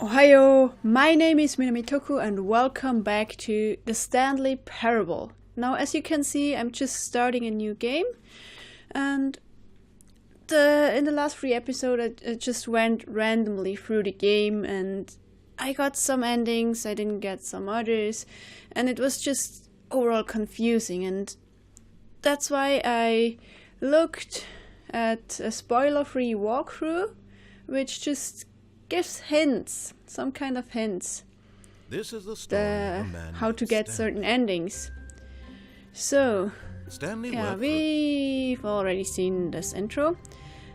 Ohio, my name is Minamitoku and welcome back to the Stanley Parable. Now, as you can see, I'm just starting a new game, and in the last 3 episodes I just went randomly through the game, and I got some endings, I didn't get some others, and it was just overall confusing, and that's why I looked at a spoiler-free walkthrough, which just gives hints, some kind of hints. This is the story of a man how to get certain endings. So, Stanley yeah, we've already seen this intro.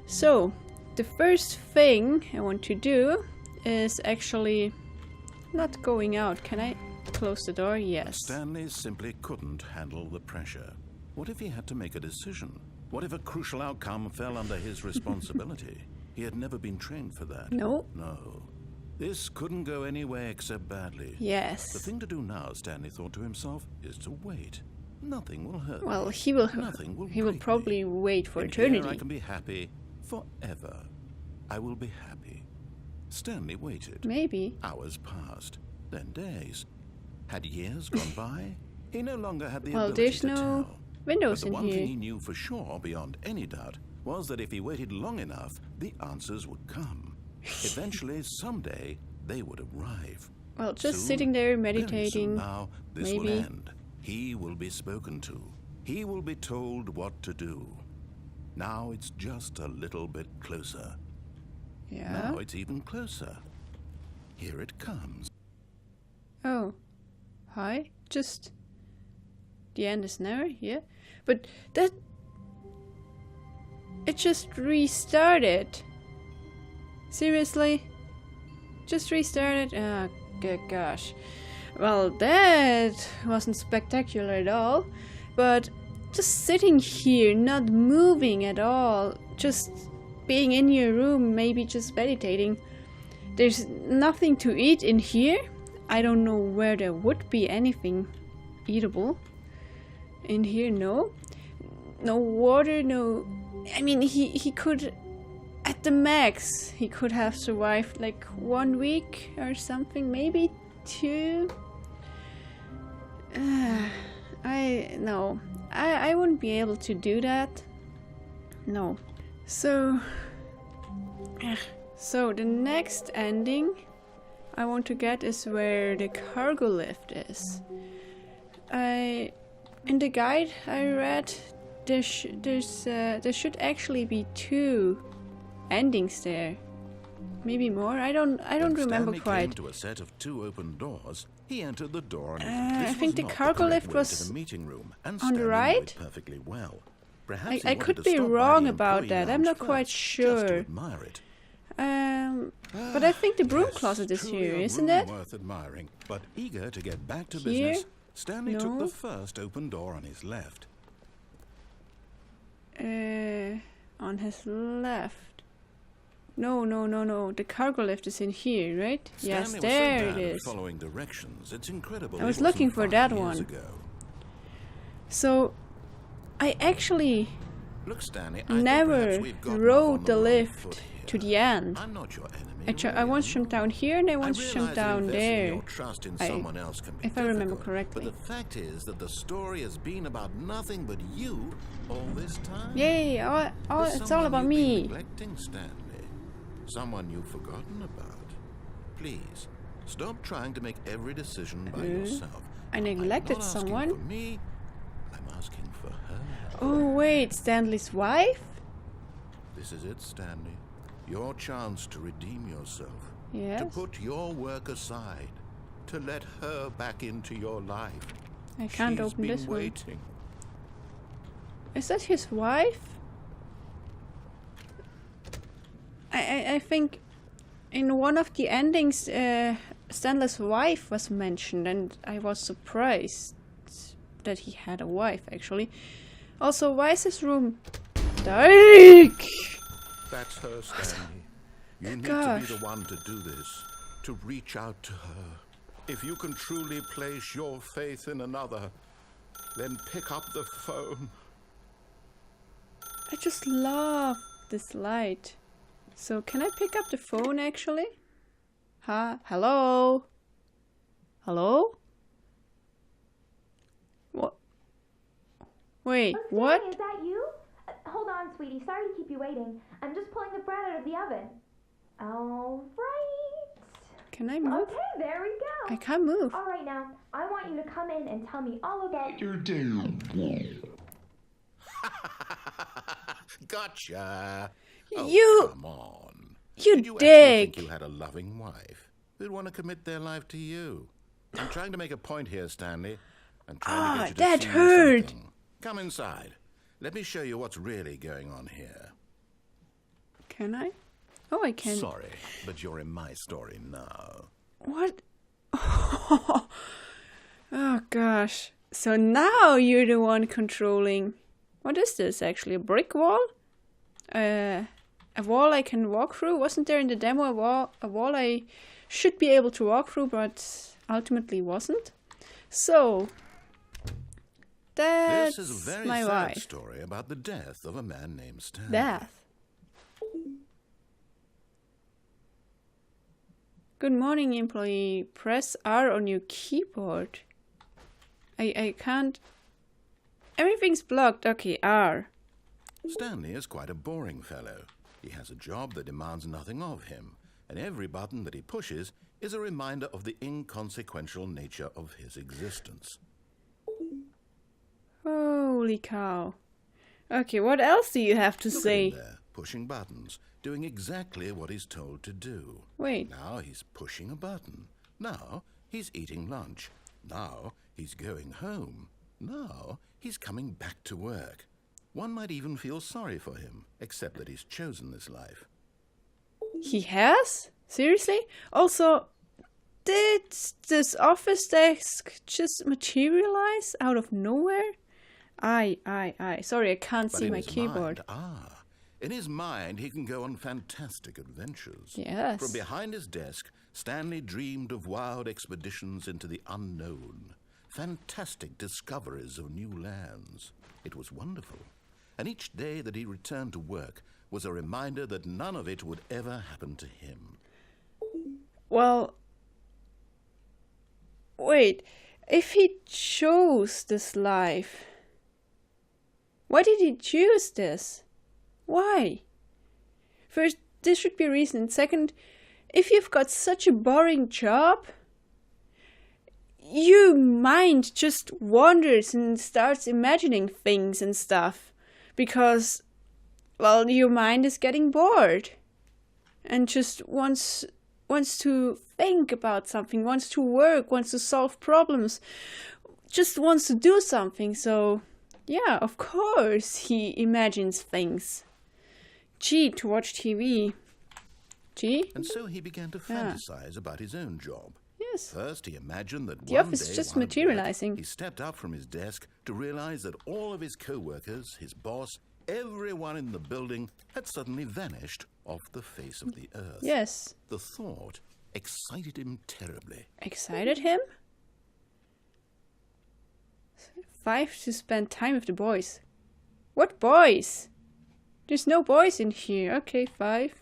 So, the first thing I want to do is actually not going out. Can I close the door? Yes. Stanley simply couldn't handle the pressure. What if he had to make a decision? What if a crucial outcome fell under his responsibility? He had never been trained for that. No. No. This couldn't go anywhere except badly. Yes. The thing to do now, Stanley thought to himself, is to wait. Nothing will hurt. Well, he will. Nothing will. He will probably wait for In eternity. Here I can be happy forever. I will be happy. Stanley waited. Maybe. Hours passed, then days. Had years gone by? He no longer had the Well, ability there's to no tell. windows But the in one here. thing he knew for sure, beyond any doubt, was that if he waited long enough, the answers would come. Eventually, someday, they would arrive. Well, just Soon, sitting there very meditating. soon now, this maybe. will end. He will be spoken to. He will be told what to do. Now it's just a little bit closer. Yeah. Now it's even closer. Here it comes. Oh. Hi. Just. The end is never. Yeah. But that. It just restarted. Seriously? Just restarted? Oh, good gosh. Well, that wasn't spectacular at all. But just sitting here, not moving at all, just being in your room, maybe just meditating. There's nothing to eat in here. I don't know where there would be anything eatable. In here, no. No water, no. I mean, he could, at the max, he could have survived like 1 week or something, maybe 2. I wouldn't be able to do that. No. So the next ending I want to get is where the cargo lift is. In the guide I read, there should actually be 2 endings there, maybe more. I don't remember Stanley quite. Came to a set of 2 open doors. He entered the door, and I think the cargo lift was to the meeting room, and on the Stanley right. knew it perfectly well. Perhaps he I wanted could to be stop by wrong the about employee that. I'm lounge not quite first, just to sure. admire it. But I think the broom Yes, closet is truly here, a isn't room it? worth admiring, but eager to get back to Here? business, Stanley took No. the first open door on his left. On his left. No. The cargo lift is in here, right? Yes, Stanley was there so it bad at is. Following directions, it's incredible. I was he wasn't looking for 5 that years one. ago. So, I actually Look, Stanley, I think never perhaps we've gotten off on rode the wrong lift foot to here. the end. I'm not your enemy. I once jumped down here and I I once realize jumped that down investing there. your trust in someone else can be if I remember difficult, correctly. But the fact is that the story has been about nothing but you all this time. Yay! There's It's all someone about you've been me. neglecting, Stanley. Someone you've forgotten about. Please, stop trying to make every decision by yourself. I neglected I'm not asking someone? for me. I'm asking for her. Oh wait, Stanley's wife? This is it, Stanley. Your chance to redeem yourself. To Yes. put your work aside. To let her back into your life. I can't She's open been this one. waiting. Is that his wife? I think in one of the endings Stanley's wife was mentioned, and I was surprised that he had a wife actually. Also, why is his room dark? That's her, Stanley. You need Gosh. to be the one to do this. To reach out to her. If you can truly place your faith in another, then pick up the phone. I just love this light. So can I pick up the phone actually? Hello? Hello? What? Wait, Oh, what? Stanley, is that you? Hold on, sweetie. Sorry to keep you waiting. I'm just pulling the bread out of the oven. All right. Can I move? Okay, there we go. I can't move. All right, now, I want you to come in and tell me all about your day. Gotcha. You- Come on. You Did you actually dick. think you had a loving wife who'd want to commit their life to you? I'm trying to make a point here, Stanley. I'm trying to get you to that see hurt. something. Come inside. Let me show you what's really going on here. Can I? Oh, I can. Sorry, but you're in my story now. What? Oh gosh. So now you're the one controlling. What is this actually? A brick wall? A wall I can walk through? Wasn't there in the demo a wall I should be able to walk through, but ultimately wasn't? So that's This is a very my sad wife. story about the death of a man named Stanley. Death. Good morning, employee. Press R on your keyboard. I can't. Everything's blocked. Okay, R. Stanley is quite a boring fellow. He has a job that demands nothing of him, and every button that he pushes is a reminder of the inconsequential nature of his existence. Holy cow. Okay, what else do you have to Look at say? him there, pushing buttons, doing exactly what he's told to do. Wait. Now he's pushing a button. Now he's eating lunch. Now he's going home. Now he's coming back to work. One might even feel sorry for him, except that he's chosen this life. He has? Seriously? Also, did this office desk just materialize out of nowhere? Sorry, I can't But see in my his keyboard. In his mind, he can go on fantastic adventures. Yes. From behind his desk, Stanley dreamed of wild expeditions into the unknown, fantastic discoveries of new lands. It was wonderful. And each day that he returned to work was a reminder that none of it would ever happen to him. Well, wait. If he chose this life, why did he choose this? Why? First, this should be a reason. Second, if you've got such a boring job, your mind just wanders and starts imagining things and stuff. Because, well, your mind is getting bored. And just wants to think about something, wants to work, wants to solve problems. Just wants to do something, so... yeah, of course he imagines things. G, to watch TV. G? And so he began to fantasize about his own job. Yes. First, he imagined that The one office day is just while at work, materializing. he stepped up from his desk to realize that all of his co-workers, his boss, everyone in the building had suddenly vanished off the face of the earth. Yes. The thought excited him terribly. Excited him? 5, to spend time with the boys. What boys? There's no boys in here. Okay, 5.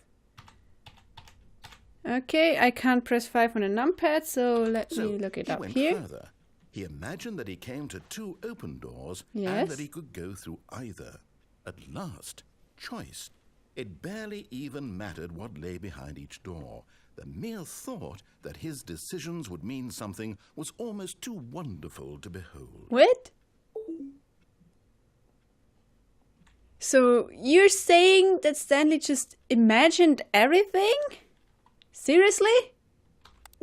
Okay, I can't press 5 on a numpad, so let me look it he up went here. further. He imagined that he came to 2 open doors Yes. and that he could go through either. At last, choice. It barely even mattered what lay behind each door. The mere thought that his decisions would mean something was almost too wonderful to behold. What? So you're saying that Stanley just imagined everything? Seriously?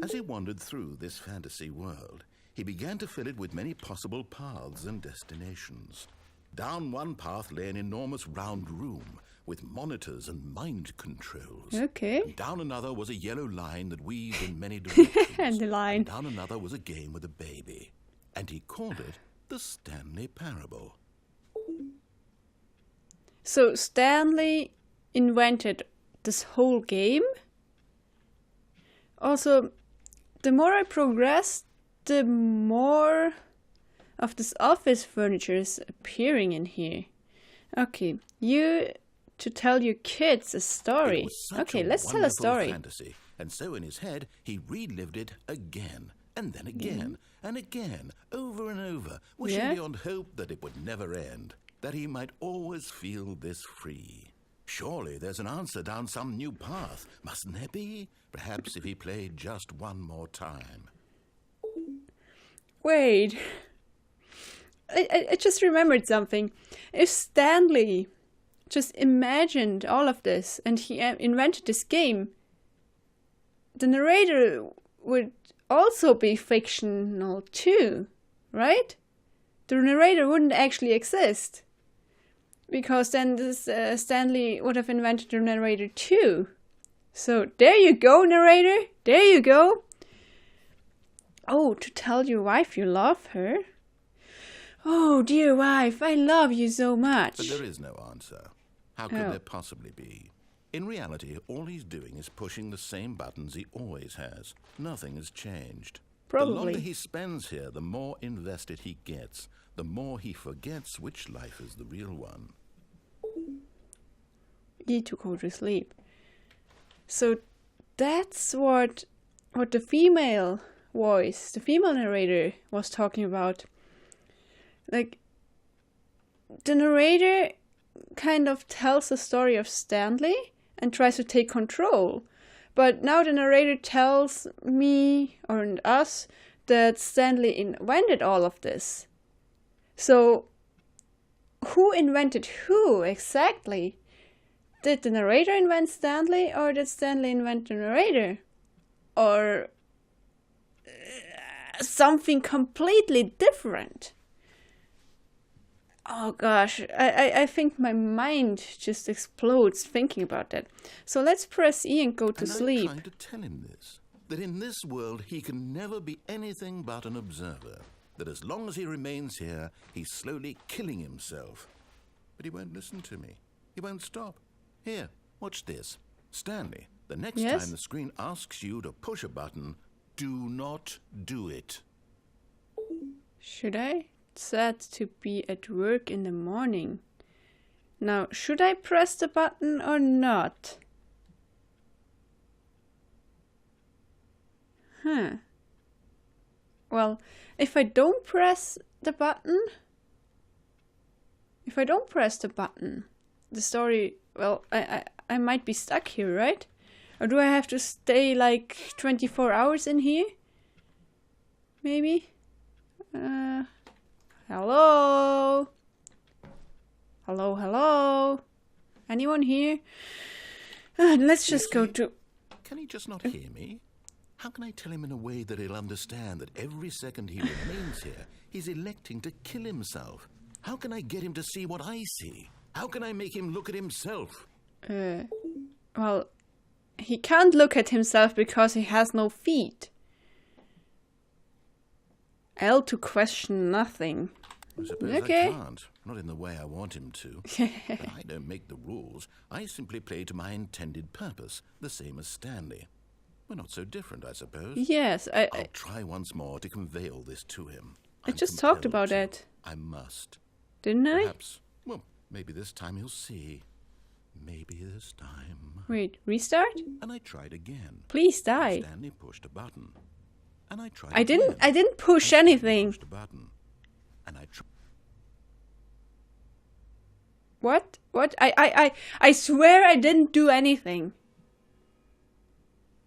As he wandered through this fantasy world, he began to fill it with many possible paths and destinations. Down one path lay an enormous round room with monitors and mind controls. Okay. And down another was a yellow line that weaved in many directions. And the line. And down another was a game with a baby. And he called it the Stanley Parable. So Stanley invented this whole game? Also, the more I progress, the more of this office furniture is appearing in here. Okay, to tell your kids a story. It was such Okay, a let's tell a wonderful story. fantasy And so in his head, he relived it again, and then again, and again, over and over, wishing beyond hope that it would never end, that he might always feel this free. Surely there's an answer down some new path, mustn't there be? Perhaps if he played just one more time. Wait. I just remembered something. If Stanley just imagined all of this and he invented this game, the narrator would also be fictional too, right? The narrator wouldn't actually exist. Because then this Stanley would have invented the narrator too. So there you go, narrator. There you go. Oh, to tell your wife you love her. Oh, dear wife, I love you so much. But there is no answer. How could there possibly be? In reality, all he's doing is pushing the same buttons he always has. Nothing has changed. Probably. The longer he spends here, the more invested he gets. The more he forgets which life is the real one. Need to go to sleep. So that's what the female voice, the female narrator was talking about. Like, the narrator kind of tells the story of Stanley and tries to take control. But now the narrator tells me, or us, that Stanley invented all of this. So, who invented who exactly? Did the narrator invent Stanley, or did Stanley invent the narrator? Or something completely different? Oh gosh, I think my mind just explodes thinking about that. So let's press E and go to sleep. I'm trying to tell him this, that in this world he can never be anything but an observer, that as long as he remains here, he's slowly killing himself. But he won't listen to me. He won't stop. Here, watch this. Stanley, the next time the screen asks you to push a button, do not do it. Should I? Set to be at work in the morning. Now, should I press the button or not? Well, if I don't press the button, the story, well, I might be stuck here, right? Or do I have to stay like 24 hours in here? Maybe? Hello? Hello? Anyone here? Let's just go to... Can he just not hear me? How can I tell him in a way that he'll understand that every second he remains here, he's electing to kill himself? How can I get him to see what I see? How can I make him look at himself? Well, he can't look at himself because he has no feet. L to question nothing. I suppose I can't. Not in the way I want him to. But I don't make the rules. I simply play to my intended purpose, the same as Stanley. We're not so different, I suppose. Yes, I'll try once more to convey all this to him. I just talked about that. I must. Didn't I? Perhaps. Well, maybe this time he'll see. Maybe this time. Wait, restart? And I tried again. Please die. Stanley pushed a button. And I tried I again. didn't push anything. Pushed a button. And I What? I swear I didn't do anything.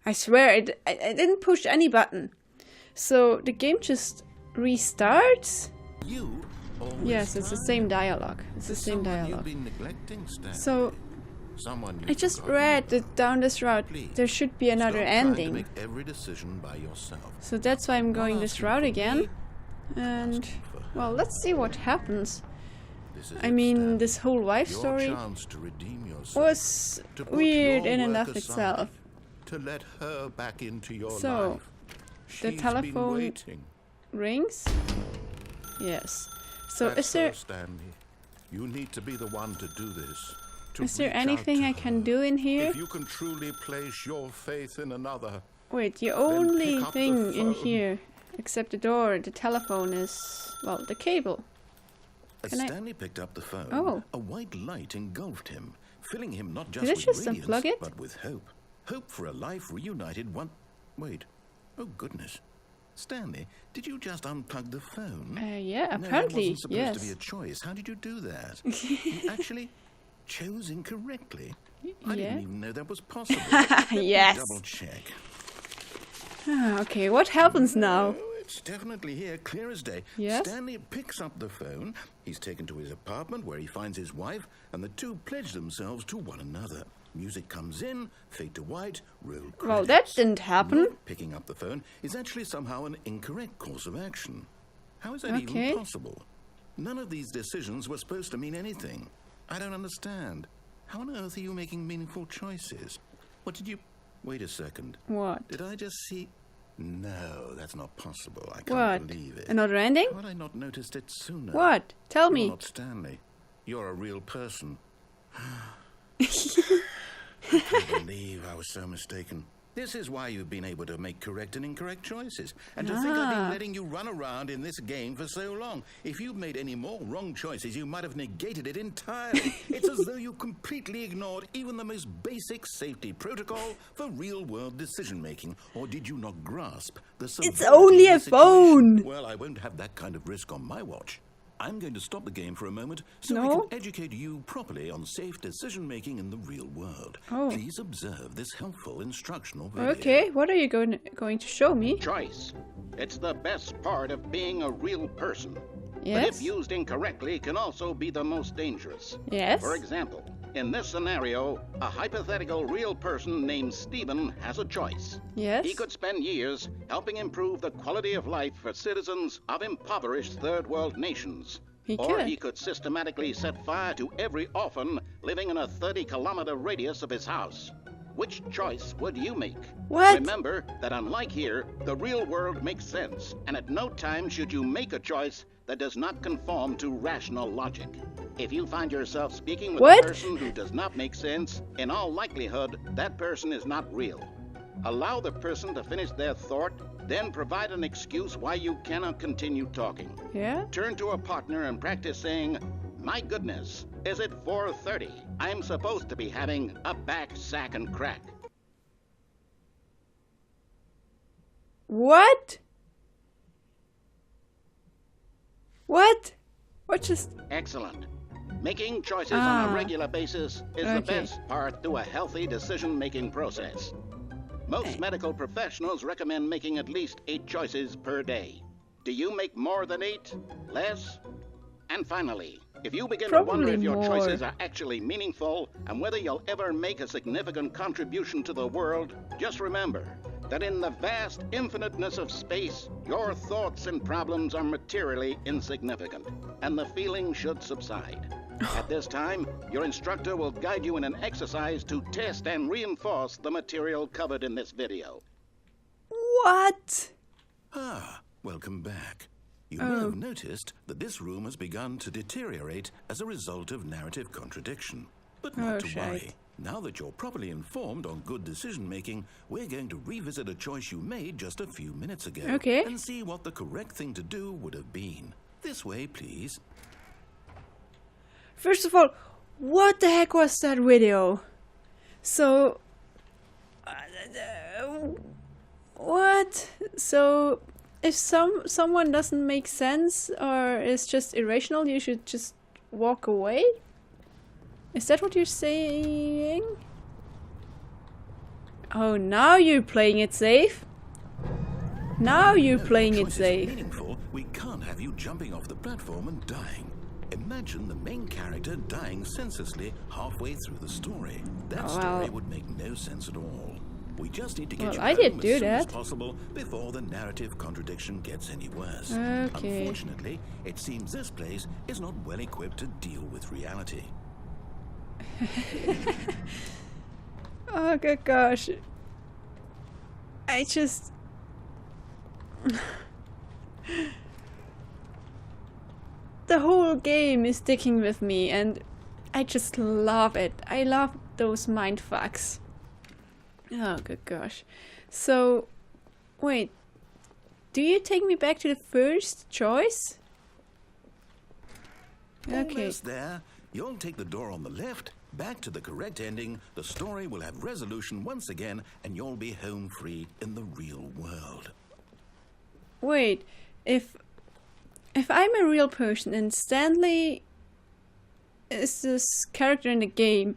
I swear I didn't push any button. So the game just restarts? Yes, it's the same dialogue. It's the same dialogue. So I just read that down this route there should be another ending. Make every decision by yourself. So that's why I'm going this route again. And well, let's see what happens. I mean, this whole wife story was weird in and of itself. To let her back into your so, life. The telephone rings? Yes. So That's is there... her, Stanley. You need to be the one to do this. Is there anything I can do in here? If you can truly place your faith in another... Wait, the only thing in here, except the door, the telephone is... well, the cable. As Stanley picked up the phone, a white light engulfed him, filling him not just with unplug radiance, it? but with hope. Hope for a life reunited one... Wait. Oh, goodness. Stanley, did you just unplug the phone? Yeah, No, apparently, that wasn't supposed yes. to be a choice. How did you do that? You actually chose incorrectly. I didn't even know that was possible. Let me Yes. double check. Okay, what happens now? Oh, it's definitely here, clear as day. Yes? Stanley picks up the phone. He's taken to his apartment where he finds his wife, and the two pledge themselves to one another. Music comes in, fade to white, roll credits. Well, that didn't happen. Not picking up the phone is actually somehow an incorrect course of action. How is that even possible? None of these decisions were supposed to mean anything. I don't understand. How on earth are you making meaningful choices? What did you... Wait a second. What? Did I just see... No, that's not possible. I can't What? believe it. Another ending? How had I not noticed it sooner? What? Tell You're me. not Stanley. You're a real person. I can't believe I was so mistaken. This is why you've been able to make correct and incorrect choices. And to think I've been letting you run around in this game for so long. If you'd made any more wrong choices, you might have negated it entirely. It's as though you completely ignored even the most basic safety protocol for real-world decision-making. Or did you not grasp the It's severity only of a the situation? phone. Well, I won't have that kind of risk on my watch. I'm going to stop the game for a moment so we No? can educate you properly on safe decision-making in the real world. Oh. Please observe this helpful instructional video. Okay, what are you going to show me? Choice. It's the best part of being a real person. But Yes? if used incorrectly, can also be the most dangerous. Yes? For example, in this scenario, a hypothetical real person named Stephen has a choice. Yes? He could spend years helping improve the quality of life for citizens of impoverished third world nations. He Or could. he could systematically set fire to every orphan living in a 30-kilometer radius of his house. Which choice would you make? What? Remember that unlike here, the real world makes sense, and at no time should you make a choice that does not conform to rational logic. If you find yourself speaking with What? a person who does not make sense, in all likelihood, that person is not real. Allow the person to finish their thought, then provide an excuse why you cannot continue talking. Yeah? Turn to a partner and practice saying, "My goodness, is it 4:30? I'm supposed to be having a back, sack, and crack." What? What? What just... Excellent. Making choices on a regular basis is the Okay. best part to a healthy decision-making process. Most medical professionals recommend making at least 8 choices per day. Do you make more than 8? Less? And finally, if you begin to wonder Probably if your more. choices are actually meaningful and whether you'll ever make a significant contribution to the world, just remember that in the vast infiniteness of space, your thoughts and problems are materially insignificant, and the feeling should subside. At this time, your instructor will guide you in an exercise to test and reinforce the material covered in this video. What? Ah, welcome back. You may have noticed that this room has begun to deteriorate as a result of narrative contradiction. But not to worry. shite. Now that you're properly informed on good decision-making, we're going to revisit a choice you made just a few minutes ago. Okay. And see what the correct thing to do would have been. This way, please. First of all, what the heck was that video? So... what? So... if someone doesn't make sense or is just irrational, you should just walk away? Is that what you're saying? Oh, now you're playing it safe? Now you're playing it Choice is safe. meaningful, we can't have you jumping off the platform and dying. Imagine the main character dying senselessly halfway through the story. That story would make no sense at all. We just need to get Well, you I home did as do soon as that. possible before the narrative contradiction gets any worse. Okay. Unfortunately, it seems this place is not well equipped to deal with reality. Oh, good gosh. I just... the whole game is sticking with me and I just love it. I love those mindfucks. Oh, good gosh. So, wait. Do you take me back to the first choice? Okay. Almost there. You'll take the door on the left Back to the correct ending, the story will have resolution once again, and you'll be home free in the real world. Wait, if I'm a real person and Stanley is this character in the game,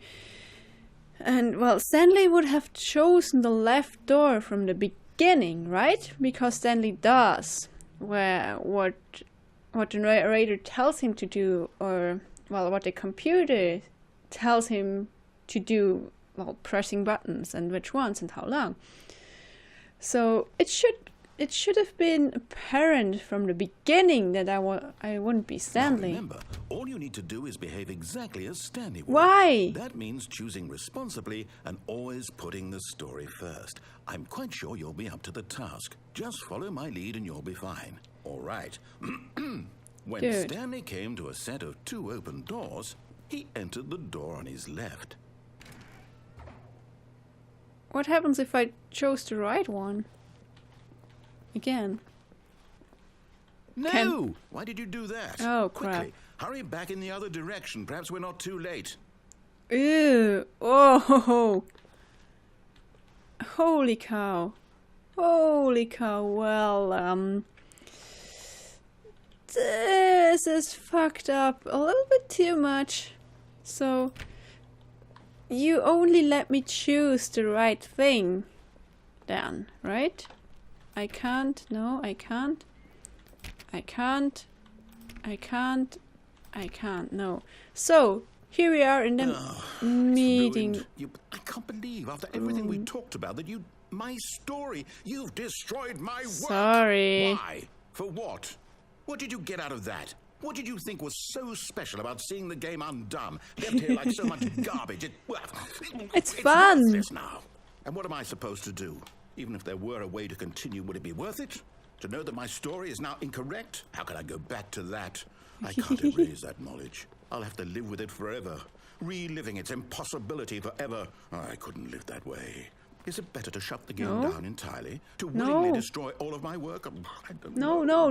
and well, Stanley would have chosen the left door from the beginning, right? Because Stanley does what the narrator tells him to do, or well, what the computer tells him to do, well, pressing buttons and which ones and how long. So it should have been apparent from the beginning that I wouldn't be Stanley. Now remember, all you need to do is behave exactly as Stanley would. Why? That means choosing responsibly and always putting the story first. I'm quite sure you'll be up to the task. Just follow my lead and you'll be fine. All right. When Good. Stanley came to a set of 2 open doors, he entered the door on his left. What happens if I chose the right one? Again. No! Why did you do that? Oh, crap. Quickly, hurry back in the other direction. Perhaps we're not too late. Ew. Oh. Holy cow. Holy cow. Well, this is fucked up a little bit too much. So, you only let me choose the right thing then, right? I can't. No, I can't. I can't. I can't. I can't. No. So, here we are in the meeting. I can't believe, after everything we talked about, that my story, you've destroyed my work. Sorry. Why? For what? What did you get out of that? What did you think was so special about seeing the game undone, left here like so much garbage? It's fun. Worthless now. And what am I supposed to do? Even if there were a way to continue, would it be worth it? To know that my story is now incorrect? How can I go back to that? I can't erase that knowledge. I'll have to live with it forever, reliving its impossibility forever. I couldn't live that way. Is it better to shut the game down entirely? To willingly destroy all of my work? I don't know. No.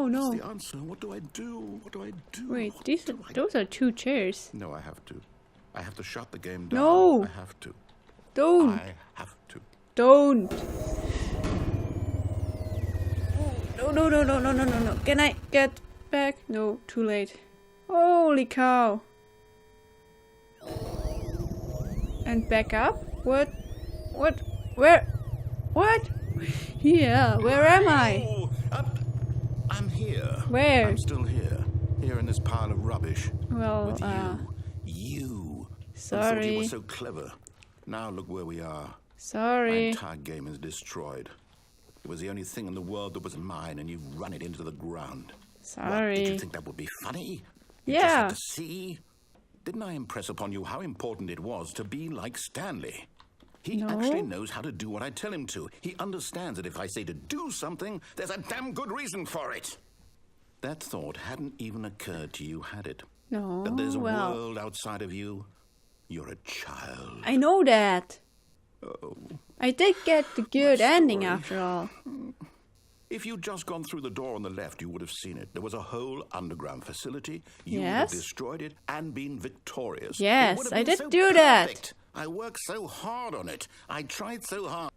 What's the answer? What do I do? What do I do? Wait, those are 2 chairs. No, I have to. I have to shut the game down. No. I have to. Don't. I have to. Don't. No. Can I get back? No, too late. Holy cow. And back up? What? Where? What? Yeah, where am I? Oh, I'm here. Where? I'm still here. Here in this pile of rubbish. Well, With you. sorry. I thought you were so clever. Now look where we are. Sorry. My entire game is destroyed. It was the only thing in the world that was mine, and you've run it into the ground. Sorry. What, did you think that would be funny? You Yeah. just had to see? Didn't I impress upon you how important it was to be like Stanley? He actually knows how to do what I tell him to. He understands that if I say to do something, there's a damn good reason for it. That thought hadn't even occurred to you, had it? No, That there's a well, world outside of you? You're a child. I know that. Oh. I did get the good ending story. after all. If you'd just gone through the door on the left, you would have seen it. There was a whole underground facility. You would have Yes. destroyed it and been victorious. Yes, It would have I been did so do that. perfect. I worked so hard on it. I tried so hard.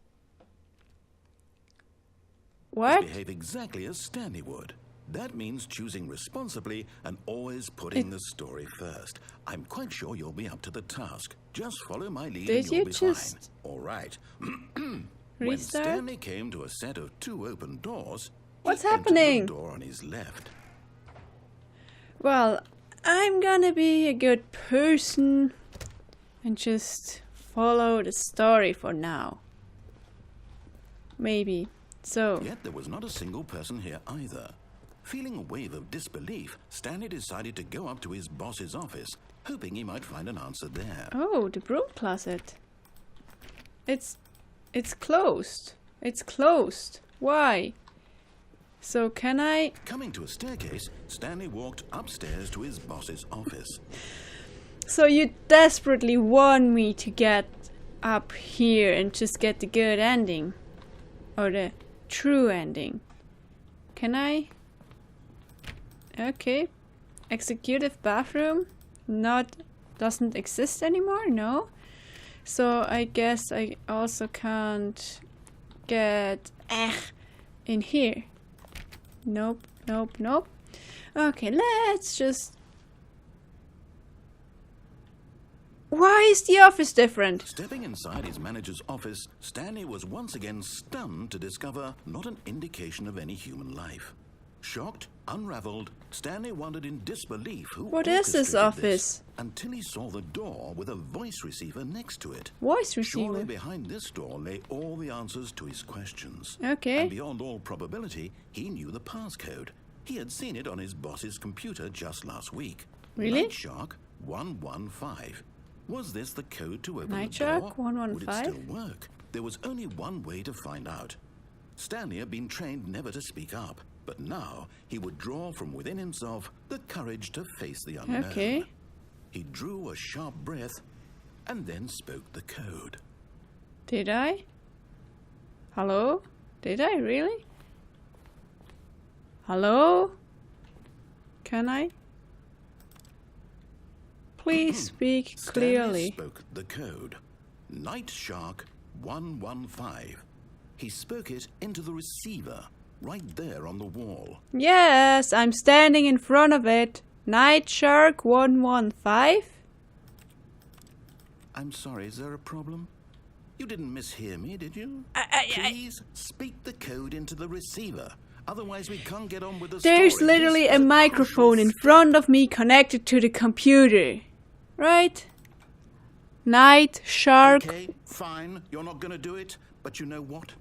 What? Behave exactly as Stanley would. That means choosing responsibly and always putting the story first. I'm quite sure you'll be up to the task. Just follow my lead Did and you'll you be just fine. All right. When Restart? Stanley came to a set of 2 open doors, What's he entered happening? the door on his left. Well, I'm gonna be a good person and just follow the story for now. Maybe. So, Yet there was not a single person here either. Feeling a wave of disbelief, Stanley decided to go up to his boss's office, hoping he might find an answer there. oh, the broom closet. It's closed. It's closed. Why? So can I? Coming to a staircase, Stanley walked upstairs to his boss's office. So you desperately want me to get up here and just get the good ending? Or the true ending? Can I? Okay. Executive bathroom? Not doesn't exist anymore? No. So I guess I also can't get in here. Nope, nope, nope. Okay, let's just... Why is the office different? Stepping inside his manager's office, Stanley was once again stunned to discover not an indication of any human life. Shocked, unraveled, Stanley wondered in disbelief who What is this orchestrated office? until he saw the door with a voice receiver next to it. Voice Surely receiver. behind this door lay all the answers to his questions. Okay. And beyond all probability, he knew the passcode. He had seen it on his boss's computer just last week. Really? Night Shark 115. Was this the code to open Night the Shark door? 115? Would it still work? There was only one way to find out. Stanley had been trained never to speak up, but now he would draw from within himself the courage to face the unknown. Okay. He drew a sharp breath and then spoke the code. Did I? Hello? Did I really? Hello? Can I? Please speak Stanley clearly. spoke the code. Night Shark 115. He spoke it into the receiver, right there on the wall. Yes, I'm standing in front of it. Night Shark 115? I'm sorry, is there a problem? You didn't mishear me, did you? Please speak the code into the receiver. Otherwise, we can't get on with the There's story. literally This a is microphone crucial in front of me connected to the computer. Right? Night Shark. Okay, fine. You're not going to do it. But you know what?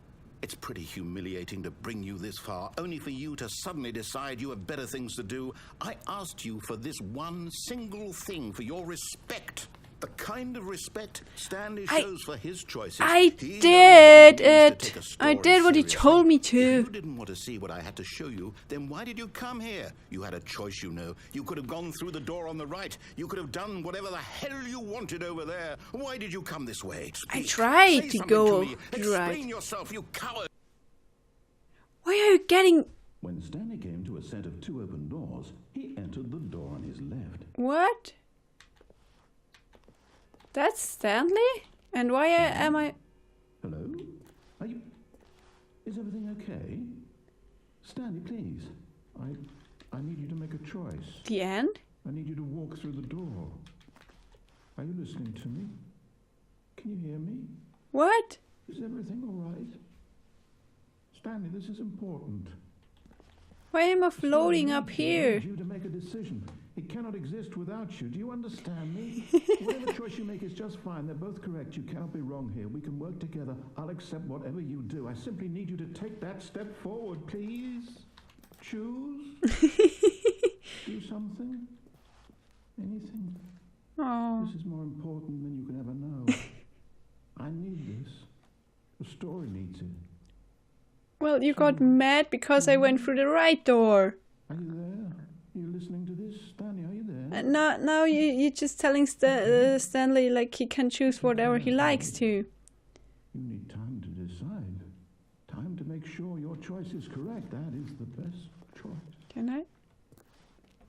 It's pretty humiliating to bring you this far, only for you to suddenly decide you have better things to do. I asked you for this one single thing, for your respect. The kind of respect Stanley shows for his choices. I He did knows what it means to it. take a I story did what he seriously. told me If to. you didn't want to see what I had to show you, then why did you come here? You had a choice, you know. You could have gone through the door on the right. You could have done whatever the hell you wanted over there. Why did you come this way? I Speak. tried Say to something go me. right. Explain yourself, you coward. Why are you getting... When Stanley came to a set of two open doors, he entered the door on his left. What? That's Stanley? And why am I... Hello? Are you... Is everything okay? Stanley, please. I need you to make a choice. The end? I need you to walk through the door. Are you listening to me? Can you hear me? What? Is everything all right? Stanley, this is important. Why am I floating up here? I need you to make a decision. It cannot exist without you. Do you understand me? Whatever choice you make is just fine. They're both correct. You cannot be wrong here. We can work together. I'll accept whatever you do. I simply need you to take that step forward, please. Choose. Do something. Anything. Oh. This is more important than you can ever know. I need this. The story needs it. Well, you got mad because I went through the right door. Are you there? Are you listening to this? Stanley, are you there? And now you're just telling Stanley like he can choose whatever he likes to. You need time to decide. Time to make sure your choice is correct. That is the best choice. Can I?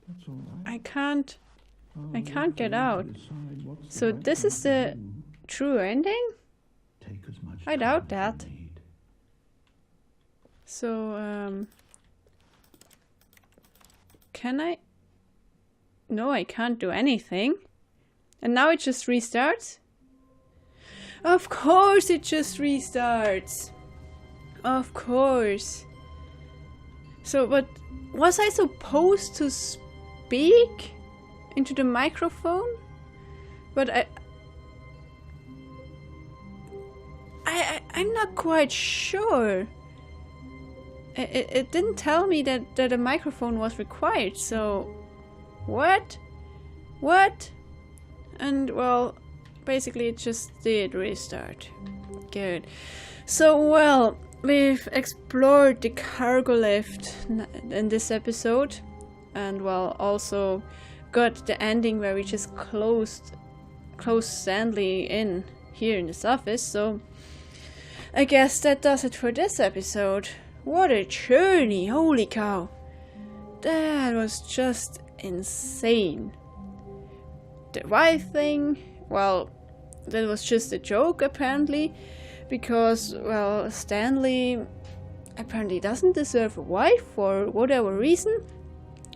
That's all right. I can't Oh, get you out. have to decide what's the So right this thing is to the do. true ending? Take as much I doubt time as that. you need. So, can I? No, I can't do anything. And now it just restarts? Of course it just restarts. Of course. So, but was I supposed to speak into the microphone? But I'm not quite sure. It didn't tell me that a microphone was required, so... What? What? And, well, basically it just did restart. Good. So, well, we've explored the cargo lift in this episode. And, well, also got the ending where we just closed Stanley in here in this office, so... I guess that does it for this episode. What a journey, holy cow. That was just insane. the wife thing, well, that was just a joke apparently, because, well, Stanley apparently doesn't deserve a wife for whatever reason.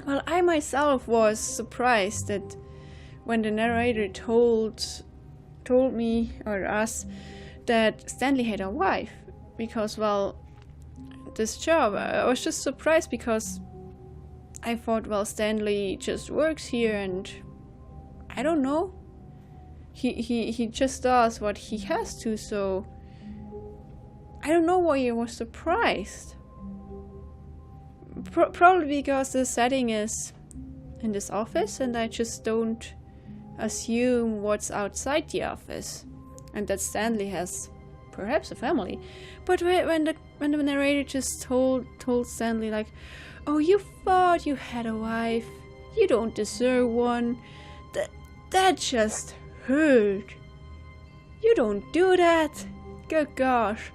Well, I myself was surprised that when the narrator told me or us that Stanley had a wife, because, well, this job, I was just surprised because I thought, well, Stanley just works here and I don't know, he just does what he has to, so I don't know why I was surprised. Probably because the setting is in this office and I just don't assume what's outside the office, and that Stanley has perhaps a family. But when the narrator just told Stanley like, oh, you thought you had a wife, you don't deserve one, that just hurt. You don't do that. Good gosh.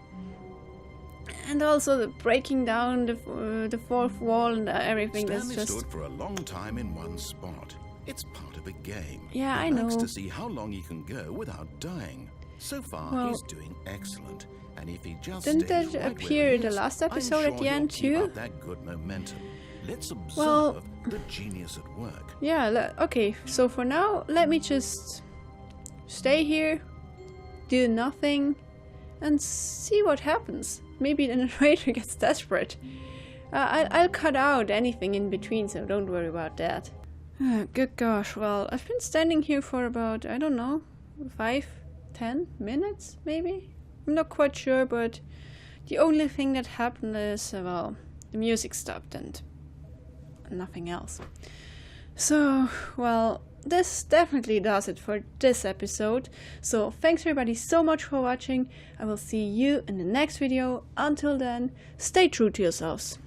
And also the breaking down the fourth wall and everything. Stanley that's just stood for a long time in one spot. It's part of a game. Yeah, I He likes know. to see how long he can go without dying. So far, Well, he's doing excellent. And if he just didn't stays that right appear where he in the is, last I'm episode sure at the he'll end keep too? up that good momentum. Let's observe Well, the genius at work. yeah, okay, so for now, let me just stay here, do nothing, and see what happens. Maybe the narrator gets desperate. I'll cut out anything in between, so don't worry about that. Good gosh, well, I've been standing here for about, I don't know, 5-10 minutes, maybe? I'm not quite sure, but the only thing that happened is, well, the music stopped and nothing else. So, well, this definitely does it for this episode. So thanks everybody so much for watching. I will see you in the next video. Until then, stay true to yourselves.